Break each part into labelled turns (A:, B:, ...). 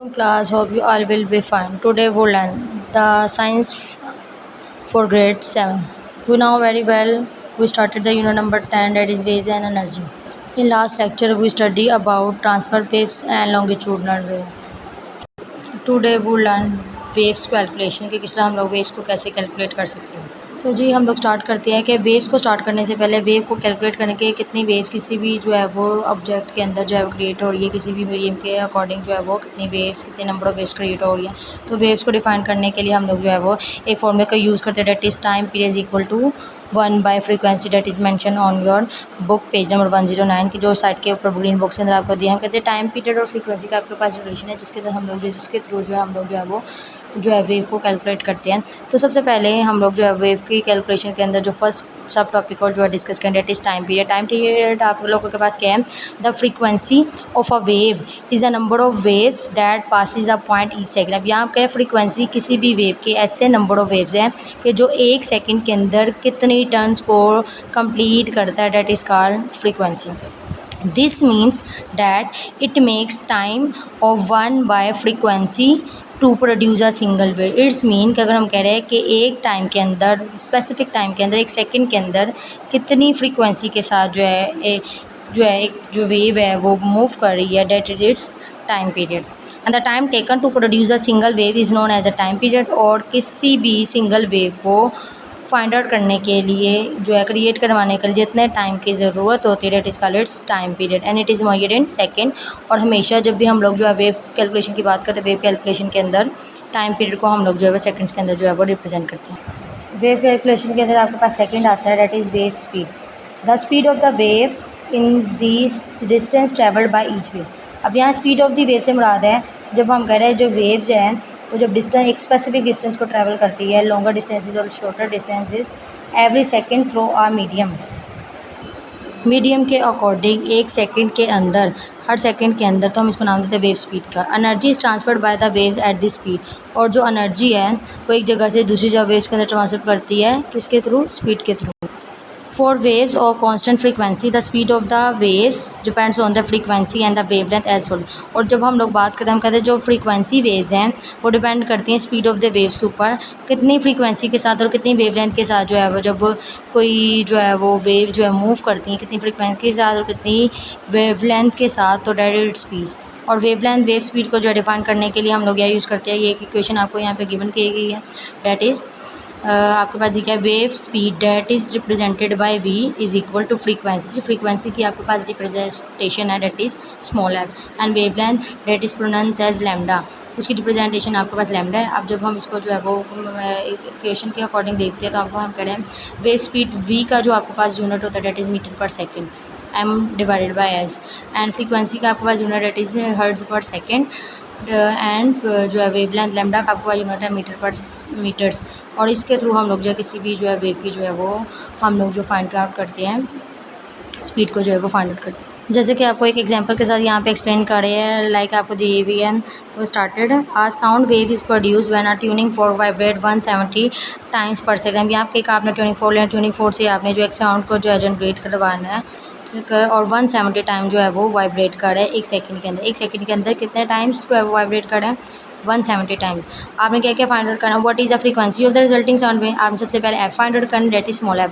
A: Class, hope you all will be fine. Today we'll learn the science for grade 7. You know very well we started the unit number 10, that is waves and energy. In last lecture we studied about transfer waves and longitudinal wave. Today we'll learn waves calculation कि किस तरह हम लोग waves को कैसे calculate कर सकते हैं। तो जी हम लोग स्टार्ट करते हैं कि वेव्स को स्टार्ट करने से पहले वेव को कैलकुलेट करने के कितनी वेव्स किसी भी जो है वो ऑब्जेक्ट के अंदर जो है वो क्रिएट हो रही है, किसी भी मीडियम के अकॉर्डिंग जो है वो कितनी वेव्स, कितने नंबर ऑफ वेव्स क्रिएट हो रही है। तो वेव्स को डिफाइन करने के लिए हम लोग जो है वो एक फॉर्मूले का यूज़ करते हैं, that is time period is equal to 1 by frequency that is mention on your book page number 109 की जो साइट के ऊपर ग्रीन बॉक्स के अंदर आपको दिया। हम कहते हैं टाइम पीरियड और फ्रीक्वेंसी का आपके पास रिलेशन है जिसके थ्रू जो है हम लोग जो है वो जो है वेव को कैलकुलेट करते हैं। तो सबसे पहले हम लोग जो है वेव की कैलकुलेशन के अंदर जो फर्स्ट सब टॉपिक और जो है डिस्कस करें date is time period. Time period आप लोगों के पास क्या है, the frequency of a wave is the number of waves that passes a point each second. अब यहाँ क्या फ्रीक्वेंसी किसी भी वेव के ऐसे नंबर ऑफ वेव्स हैं कि जो एक सेकंड के अंदर कितनी टर्न्स को कंप्लीट करता है, that is called frequency. This means that it makes time of 1 by frequency to produce a single wave. It's mean कि अगर हम कह रहे हैं कि एक टाइम के अंदर, स्पेसिफिक टाइम के अंदर, एक सेकंड के अंदर कितनी फ्रीक्वेंसी के साथ जो है एक जो वेव है वो मूव कर रही है, that is its time period. And the time taken to produce a single wave is known as a time period. और किसी भी सिंगल वेव को फाइंड आउट करने के लिए जो है क्रिएट करवाने के लिए जितने टाइम की ज़रूरत होती है, that is called its time period and it is measured in second. और हमेशा जब भी हम लोग जो है वेव कैलकुलेशन की बात करते हैं, वेव कैलकुलेशन के अंदर टाइम पीरियड को हम लोग जो है वो सेकंड्स के अंदर जो है वो रिप्रेजेंट करते हैं। वेव कैलकुलेशन के अंदर आपके पास सेकंड आता है, that is wave speed. The speed of the wave in the distance travelled by each wave. अब यहाँ स्पीड ऑफ द वेव से मुराद है जब हम कह रहे हैं जो वेव्स हैं वो जब डिस्टेंस, एक स्पेसिफिक डिस्टेंस को ट्रैवल करती है, लॉन्गर डिस्टेंसेज और shorter distances every second through a medium के अकॉर्डिंग एक सेकंड के अंदर, हर सेकंड के अंदर, तो हम इसको नाम देते हैं वेव स्पीड का। Energy is transferred by the waves at the speed. और जो एनर्जी है वो एक जगह से दूसरी जगह वेव्स के अंदर ट्रांसफर करती है, किसके थ्रू, स्पीड के through. For waves of constant frequency, the speed of the waves depends on the frequency and the wavelength as follows। और जब हम लोग बात करते हैं, हम कहते हैं जो फ्रीक्वेंसी वेव्स हैं वो डिपेंड करती हैं स्पीड ऑफ द वेव्स के ऊपर, कितनी फ्रीक्वेंसी के साथ और कितनी वेवलेंथ के साथ जो है वो जब कोई जो है वो वेव जो है मूव करती हैं, कितनी फ्रीक्वेंसी के साथ और कितनी वेवलेंथ के साथ, तो डेट इज स्पीड। और वेवलेंथ वेव स्पीड को जो है डिफाइन करने के लिए हम लोग यह यूज़ करते हैं, ये एक इक्वेशन आपको यहाँ पे गिवन की गई है, डेट इज़ आपके पास दिखा है wave speed that is represented by V is equal to frequency. Frequency की आपके पास रिप्रेजेंटेशन है, that is small F. And wavelength that is pronounce as lambda, उसकी रिप्रेजेंटेशन आपके पास लैम्डा है। अब जब हम इसको जो है वो इक्वेशन के अकॉर्डिंग देखते हैं तो आपको हम कह रहे हैं वेव स्पीड वी का जो आपके पास यूनिट होता है, that is metre per second, M divided by S. And frequency का आपके पास unit that is hertz per second. And जो है वेवलेंथ लैम्डा का आपको यूनिट है मीटर पर मीटर्स। और इसके थ्रू हम लोग जो है किसी भी जो है वेव की जो है वो हम लोग जो फाइंड आउट करते हैं, स्पीड को जो है वो फाइंड आउट करते हैं। जैसे कि आपको एक एग्जांपल के साथ यहाँ पे एक्सप्लेन कर रहे हैं, लाइक आपको दी हुई है, वो started a sound wave is produce when a tuning fork vibrate 170 times per second. यहाँ पे एक आपने ट्यूनिंग फोर लिया, ट्यूनिंग फोर से आपने जो एक साउंड को जो है जनरेट करवाना है और 170 टाइम जो है वो वाइब्रेट कर है एक सेकंड के अंदर। एक सेकंड के अंदर कितने टाइम्स जो है वो वाइब्रेट कर है, 170 टाइम। आपने क्या क्या फाइंड आउट करना, what is the frequency of the resulting sound wave. आपने सबसे पहले एफ फाइंड आउट करना, that is small F.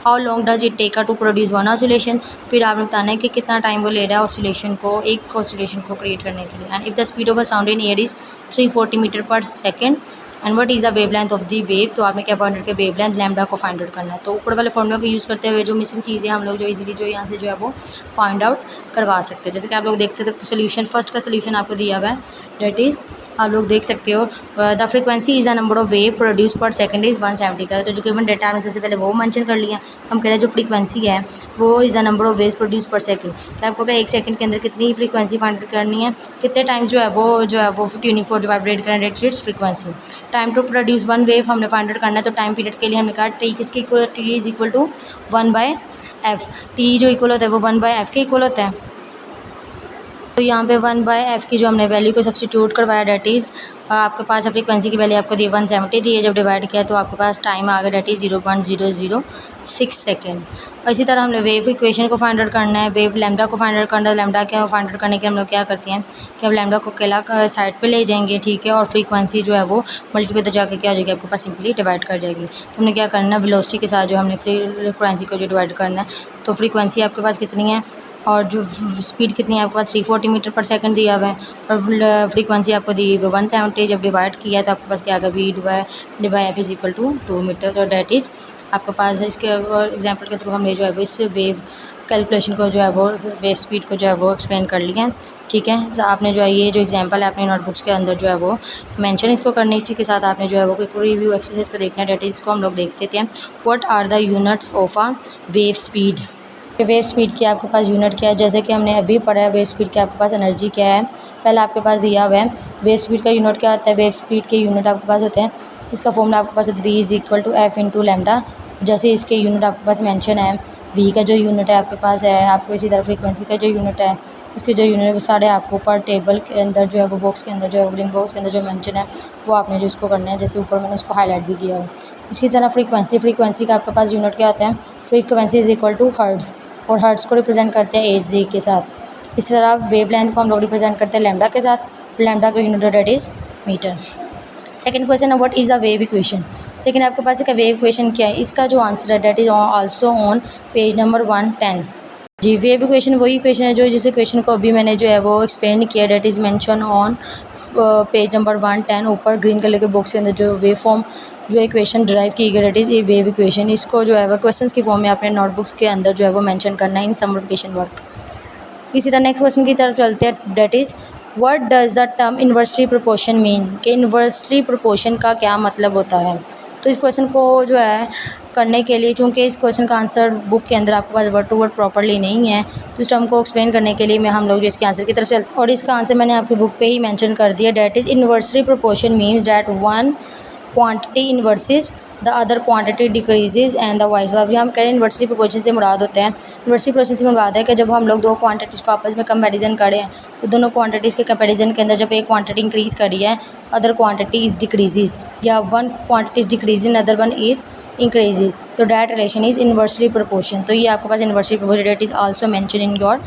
A: How long does it take to produce one oscillation. फिर आपने बताना है कि कितना टाइम वो ले रहा है ऑसिलेशन को, एक ऑसिलेशन को क्रिएट करने के लिए। And if the speed of a sound in air is 340 metre per second. And what is the wavelength of the wave. तो आपने क्या फाइंड आउट किया, वेवलेंथ लैम्डा को फाइंड आउट करना है। तो ऊपर वाले फॉर्मूला को यूज़ करते हुए जो मिसिंग चीज़ें हम लोग जो इजीली जो यहाँ से जो है वो फाइंड आउट करवा सकते हैं। जैसे कि आप लोग देखते थे सोल्यूशन, फर्स्ट का सोल्यूशन आपको दिया हुआ है, डेट इज़ आप लोग देख सकते हो the frequency is the number of wave produce पर सेकंड इज़ 170 का। तो जो गिवन डेटा हमने सबसे पहले वो मेंशन कर लिया। हम कह रहे हैं जो फ्रीक्वेंसी है वो is the number of waves produce पर सेकंड। तो आपको क्या एक सेकंड के अंदर कितनी फ्रीक्वेंसी फाइंड करनी है, कितने टाइम जो है वो ट्यूनिंग फोर जो वाइब्रेट करना, that its frequency. Time to produce one wave हमने फाइंड आउट करना है, तो टाइम पीरियड के लिए हमने कहा टी किसके इक्वल, T is equal to 1 by F. T जो इक्वल होता है वो 1 बाय एफ के इक्वल होता है। तो यहाँ पे 1/f की जो हमने वैल्यू को सब्स्टिट्यूट करवाया, डैट इज़ आपके पास फ्रीक्वेंसी की वैल्यू आपको दी 170 दी है, जब डिवाइड किया तो आपके पास टाइम आ गया, डैट इज़ 0.006 सेकेंड। इसी तरह हमने वेव इक्वेशन को फाइंड आउट करना है, वेव लैम्डा को फाइंड आउट करना है। लैम्डा क्या फाइंड आउट करने के हम लोग क्या करते हैं कि अब लैम्डा को अकेला साइड पे ले जाएंगे, ठीक है, और फ्रीक्वेंसी जो है वो मल्टीपल तो जाके क्या हो जाएगी, आपके पास सिंपली डिवाइड कर जाएगी। तो हमने क्या करना है, वेलोसिटी के साथ जो हमने फ्रीक्वेंसी को जो डिवाइड करना है, तो फ्रीक्वेंसी आपके पास कितनी है और जो स्पीड कितनी है आपके पास 340 मीटर पर सेकंड दिया हुआ है, और फ्रीक्वेंसी आपको दी हुई 170। जब डिवाइड किया है तो आपके पास क्या आ गया, V/F is equal to 2 metre. तो डैट इज़ आपके पास इसके एग्जांपल के थ्रू हमने जो है वो इस वेव कैलकुलेशन को जो है वो वेव स्पीड को जो है वो एक्सप्लेन कर लिया है, ठीक है। आपने जो है ये जो एग्जांपल है अपने नोटबुक्स के अंदर जो है वो मेंशन इसको करने, इसी के साथ आपने जो है वो एक रिव्यू एक्सरसाइज को देखना है, डैट इज़ इसको हम लोग देखते थे। What are the units of a wave speed. Wave speed की आपके पास यूनिट क्या है, जैसे कि हमने अभी पढ़ा है वेव स्पीड की आपके पास एनर्जी क्या है, पहले आपके पास दिया हुआ है। वेव स्पीड का यूनिट क्या होता है, वेव स्पीड के यूनिट आपके पास होते हैं, इसका फॉर्मूला आपके पास V is equal to F into lambda. जैसे इसके यूनिट आपके पास मेंशन है, V का जो यूनिट है आपके पास है, आपको इसी तरह फ्रीक्वेंसी का जो यूनिट है उसके जो यूनिट है वो सारे आपको ऊपर टेबल के अंदर जो है वो बॉक्स के अंदर जो है ग्रीन बॉक्स के अंदर जो मेंशन है वो आपने जो इसको करना है, जैसे ऊपर मैंने उसको हाईलाइट भी किया है। इसी तरह फ्रीक्वेंसी का आपके पास यूनिट क्या होता है, frequency is equal to hertz, और हर्ट्ज़ को रिप्रेजेंट करते हैं AZ के साथ। इसी तरह वेव लेंथ को हम लोग रिप्रेजेंट करते हैं लैम्डा के साथ, लैम्डा का unit that is metre. Second question है what is the wave equation. Second आपके पास एक वेव इक्वेशन क्या है, इसका जो आंसर है that is also on page number 110। जी, वेव इक्वेशन वही इक्वेशन है जो जिस इक्वेशन को अभी मैंने जो है वो एक्सप्लेन किया, date is mention on page number 110। ऊपर ग्रीन कलर के बॉक्स के अंदर जो वेव फॉर्म जो इक्वेशन ड्राइव की गई, that is a wave equation. इसको जो है वो क्वेश्चंस की फॉर्म में अपने नोटबुक्स के अंदर जो है वो मेंशन करना है इन समरिफिकेशन वर्क। इसी तरह नेक्स्ट क्वेश्चन की तरफ चलते हैं, that is what does the term inversely proportion mean, कि इन्वर्सली प्रोपोर्शन का क्या मतलब होता है। तो इस क्वेश्चन को जो है करने के लिए, चूँकि इस क्वेश्चन का आंसर बुक के अंदर आपके पास वर्ड टू वर्ड प्रॉपर्ली नहीं है, तो इस टर्म को एक्सप्लेन करने के लिए मैं हम लोग जो इसके आंसर की तरफ चलते हैं, और इसका आंसर मैंने आपकी बुक पे ही मेंशन कर दिया। That is inversely proportion means that one quantity inverses the other quantity decreases and the vice. अभी हम कह रहे हैं इन्वर्सली प्रोपोर्शन से मुराद होते हैं, इन्वर्सली प्रोपोर्शन से मुराद है कि जब हम लोग दो क्वांटिटीज़ को आपस में कंपैरिजन करें, तो दोनों क्वांटिटीज़ के कंपैरिजन के अंदर जब एक क्वांटिटी इंक्रीज़ करी है अदर क्वांटिटी इज़ डिक्रीजेज, या one quantity is decreasing other one is increasing, तो that relation is inversely proportion. तो ये आपके पास inversely proportion, that is also mention in your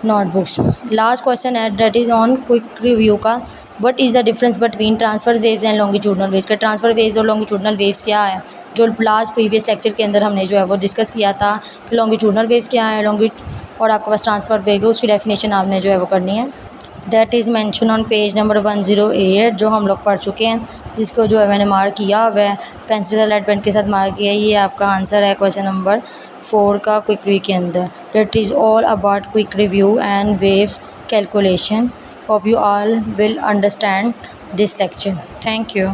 A: notebooks. Last question है that is on quick review का, what is the difference between transfer waves and longitudinal waves. का transfer waves और longitudinal waves क्या है, जो लास्ट प्रीवियस लेक्चर के अंदर हमने जो है वो डिस्कस किया था कि लॉन्गिट्यूडनल वेव्स क्या है, और आपके पास ट्रांसफर वेव उसकी डेफिनेशन आपने जो है वो करनी है। That is mention on page number 108 जो हम लोग पढ़ चुके हैं, जिसको जो है मैंने मार्क किया हुआ है पेंसिल लाइट पेन के साथ मार्क किया है। ये आपका आंसर है क्वेश्चन नंबर 4 का क्विक रिव्यू के अंदर। That is all about quick review and waves calculation. Hope you all will understand this lecture. Thank you.